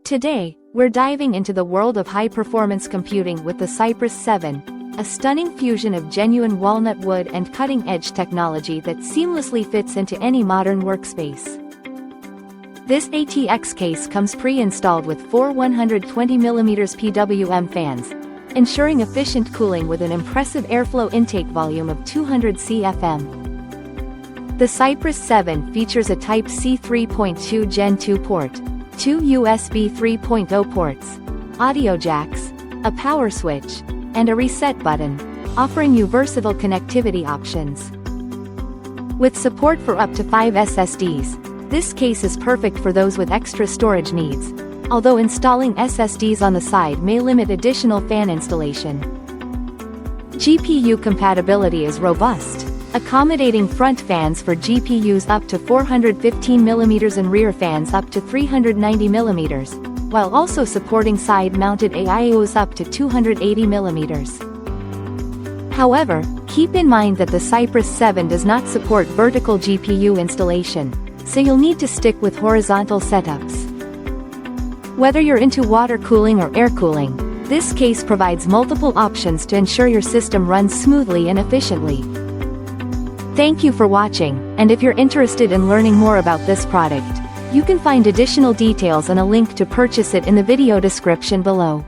Today, we're diving into the world of high-performance computing with the Cypress 7, a stunning fusion of genuine walnut wood and cutting-edge technology that seamlessly fits into any modern workspace. This ATX case comes pre-installed with four 120mm PWM fans, ensuring efficient cooling with an impressive airflow intake volume of 200 CFM. The Cypress 7 features a Type-C 3.2 Gen 2 port, two USB 3.0 ports, audio jacks, a power switch, and a reset button, offering you versatile connectivity options. With support for up to 5 SSDs, this case is perfect for those with extra storage needs, although installing SSDs on the side may limit additional fan installation. GPU compatibility is robust, accommodating front fans for GPUs up to 415mm and rear fans up to 390mm, while also supporting side-mounted AIOs up to 280mm. However, keep in mind that the Cypress 7 does not support vertical GPU installation, so you'll need to stick with horizontal setups. Whether you're into water cooling or air cooling, this case provides multiple options to ensure your system runs smoothly and efficiently. Thank you for watching, and if you're interested in learning more about this product, you can find additional details and a link to purchase it in the video description below.